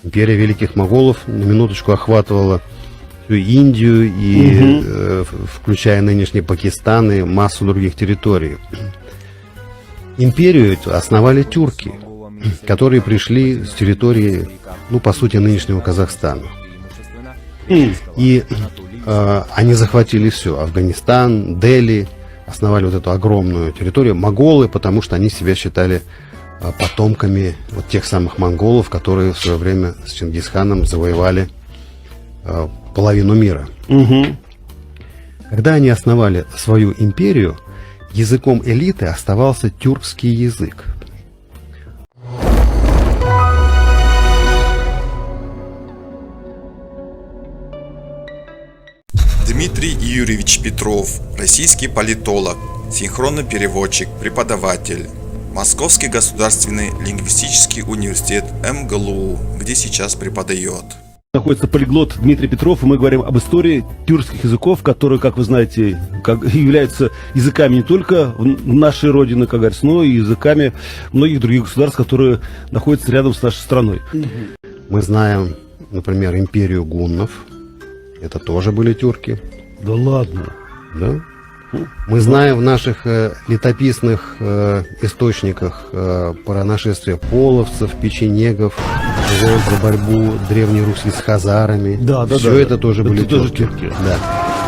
Империя великих моголов на минуточку охватывала всю Индию и включая нынешний Пакистан и массу других территорий. Империю эту основали тюрки, которые пришли с территории, ну, по сути, нынешнего Казахстана. И они захватили все: Афганистан, Дели, основали вот эту огромную территорию. Моголы, потому что они себя считали потомками вот тех самых монголов, которые в свое время с Чингисханом завоевали половину мира. Когда они основали свою империю, языком элиты оставался тюркский язык. Дмитрий Юрьевич Петров, российский политолог, синхронный переводчик, преподаватель. Московский государственный лингвистический университет МГЛУ, где сейчас преподает. Находится полиглот Дмитрий Петров, и мы говорим об истории тюркских языков, которые, как вы знаете, являются языками не только нашей родины, как говорится, но и языками многих других государств, которые находятся рядом с нашей страной. Мы знаем, например, империю гуннов. Это тоже были тюрки. Да ладно? Да? Мы знаем в наших летописных источниках про нашествие половцев, печенегов, за борьбу Древней Руси с хазарами. Все это тоже были тюрки. Да.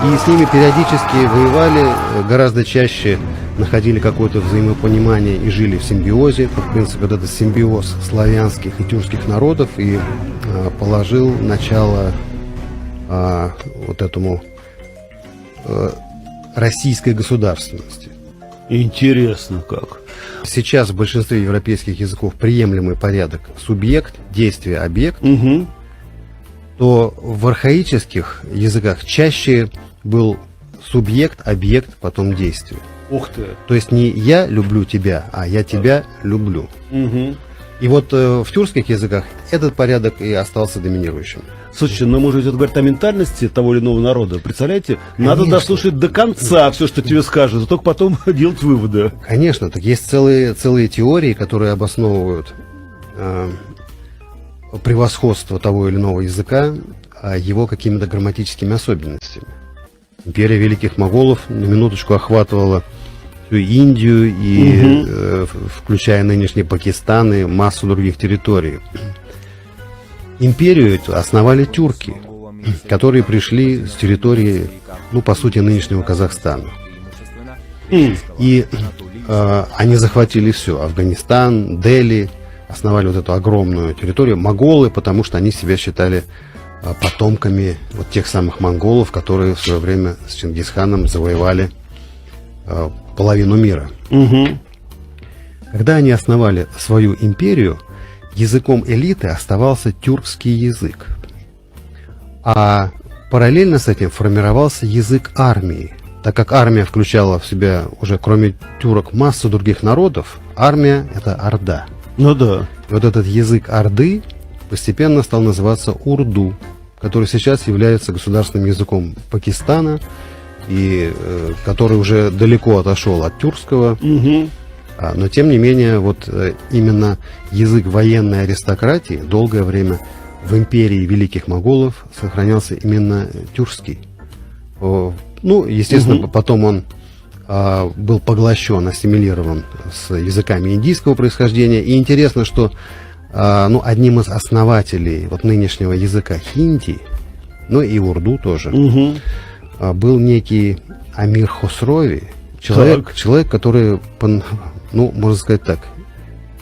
И с ними периодически воевали, гораздо чаще находили какое-то взаимопонимание и жили в симбиозе. В принципе, вот этот симбиоз славянских и тюркских народов и положил начало вот этому российской государственности. Интересно как. Сейчас в большинстве европейских языков приемлемый порядок субъект, действие, объект, то в архаических языках чаще был субъект, объект, потом действие. Ух ты! То есть не я люблю тебя, а я тебя люблю. И вот в тюркских языках этот порядок и остался доминирующим. Слушайте, но может это говорить о ментальности того или иного народа. Представляете? Надо дослушать до конца все, что тебе скажут, а только потом делать выводы. Конечно, так есть целые теории, которые обосновывают превосходство того или иного языка его какими-то грамматическими особенностями. Империя великих моголов на минуточку охватывала всю Индию и включая нынешний Пакистан и массу других территорий. Империю эту основали тюрки, которые пришли с территории, ну, по сути, нынешнего Казахстана. И они захватили все: Афганистан, Дели, основали вот эту огромную территорию. Моголы, потому что они себя считали потомками вот тех самых монголов, которые в свое время с Чингисханом завоевали половину мира. Когда они основали свою империю, языком элиты оставался тюркский язык. А параллельно с этим формировался язык армии. Так как армия включала в себя уже, кроме тюрок, массу других народов, армия — это орда. Ну да. И вот этот язык орды постепенно стал называться урду, который сейчас является государственным языком Пакистана, и который уже далеко отошел от тюркского. Но тем не менее, вот именно язык военной аристократии долгое время в империи великих моголов сохранялся именно тюркский. Ну, естественно, потом он был поглощен, ассимилирован с языками индийского происхождения. И интересно, что одним из основателей вот нынешнего языка хинди, ну и урду тоже, был некий Амир Хосрови, человек, который, ну, можно сказать так,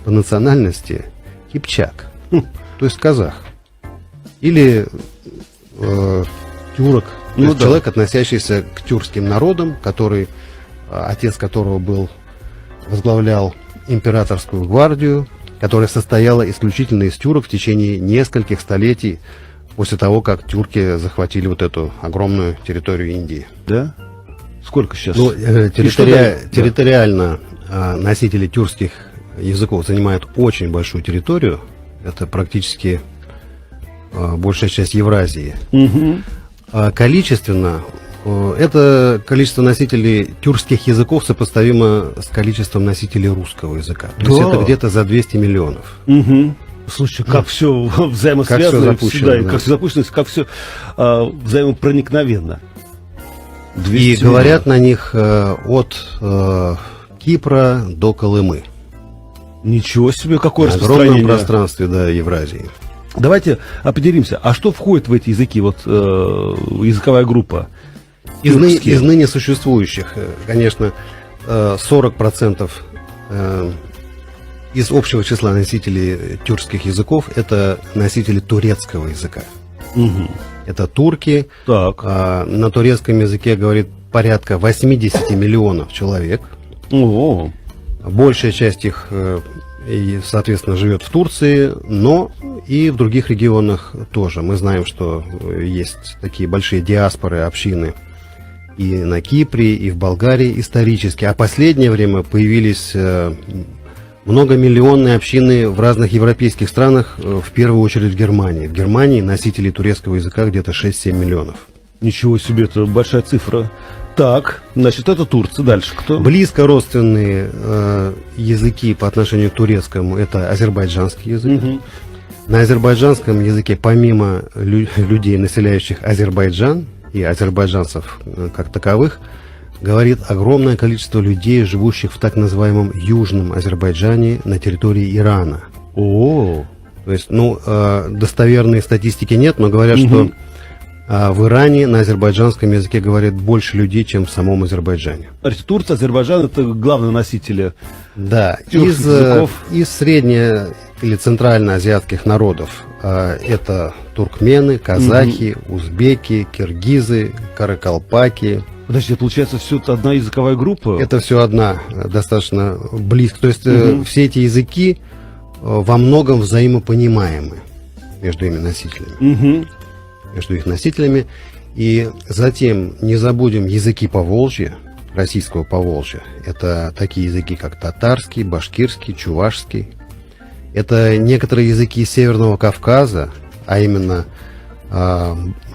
по национальности кипчак, то есть казах, или тюрок, то есть человек, относящийся к тюркским народам, отец которого возглавлял императорскую гвардию, которая состояла исключительно из тюрок в течение нескольких столетий после того, как тюрки захватили вот эту огромную территорию Индии. Да? Сколько сейчас? Ну, территориально носители тюркских языков занимают очень большую территорию. Это практически большая часть Евразии. Количественно это количество носителей тюркских языков сопоставимо с количеством носителей русского языка. То есть это где-то за 200 миллионов. Слушай, как все взаимосвязано, Как всё запущено, да, и да. как все запущено, как все взаимопроникновенно. И 200 говорят на них от Кипра до Колымы. Ничего себе, какое На огромном распространение. пространстве, да, Евразии. Давайте определимся, а что входит в эти языки, вот языковая группа? Из ныне существующих, конечно, 40% из общего числа носителей тюркских языков это носители турецкого языка. Мгм. Это турки. Так. На турецком языке говорит порядка 80 миллионов человек. О, Большая часть их, и, соответственно, живет в Турции, но и в других регионах тоже. Мы знаем, что есть такие большие диаспоры, общины и на Кипре, и в Болгарии исторически. А в последнее время появились многомиллионные общины в разных европейских странах, в первую очередь в Германии. В Германии носителей турецкого языка где-то 6-7 миллионов. ничего себе, это большая цифра. Так, значит, это Турция. Дальше кто? Близко родственные языки по отношению к турецкому это азербайджанский язык. Мгм. На азербайджанском языке, помимо людей, населяющих Азербайджан и азербайджанцев как таковых, говорит огромное количество людей, живущих в так называемом Южном Азербайджане на территории Ирана. О, То есть, достоверной статистики нет, но говорят, Мгм. что в Иране на азербайджанском языке говорит больше людей, чем в самом Азербайджане. смотрите, Турция, Азербайджан — это главные носители. Да, Тюркских языков. из средне- или центральноазиатских народов это туркмены, казахи, узбеки, киргизы, каракалпаки. Подожди, получается, все это одна языковая группа? Это все одна, достаточно близко. То есть Мгм. все эти языки во многом взаимопонимаемы между ими носителями. Мгм. Между их носителями. И затем не забудем языки Поволжья, российского Поволжья. Это такие языки, как татарский, башкирский, чувашский. Это некоторые языки Северного Кавказа, а именно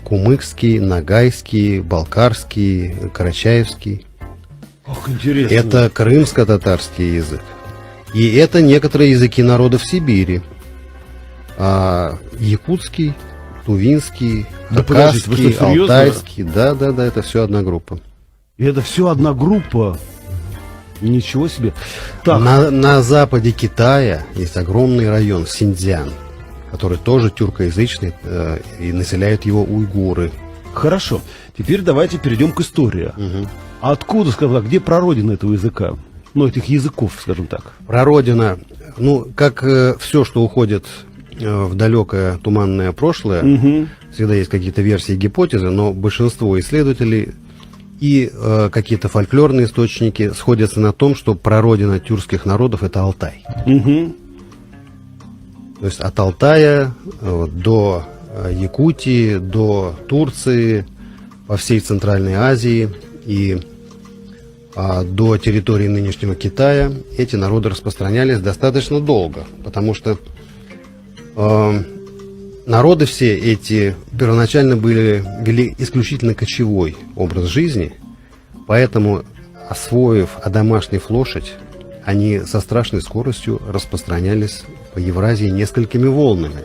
кумыкский, нагайский, балкарский, карачаевский. Ох, интересно. Это крымско-татарский язык. И это некоторые языки народов Сибири. Якутский, тувинский, Да подождите, вы хакасский, что, серьезно? алтайский. Да, это все одна группа. И это все одна группа? Ничего себе. Так, На западе Китая есть огромный район Синьцзян, который тоже тюркоязычный, и населяют его уйгуры. хорошо. Теперь давайте перейдем к истории. А откуда, скажем так, где прародина этого языка? Ну, этих языков, скажем так. Прародина, как все, что уходит в далекое туманное прошлое, Мгм. всегда есть какие-то версии и гипотезы, но большинство исследователей и какие-то фольклорные источники сходятся на том, что прародина тюркских народов это Алтай. Мгм. То есть от Алтая до Якутии, до Турции, по всей Центральной Азии и до территории нынешнего Китая эти народы распространялись достаточно долго, потому что народы все эти первоначально вели исключительно кочевой образ жизни, поэтому, одомашнив лошадь, они со страшной скоростью распространялись по Евразии несколькими волнами.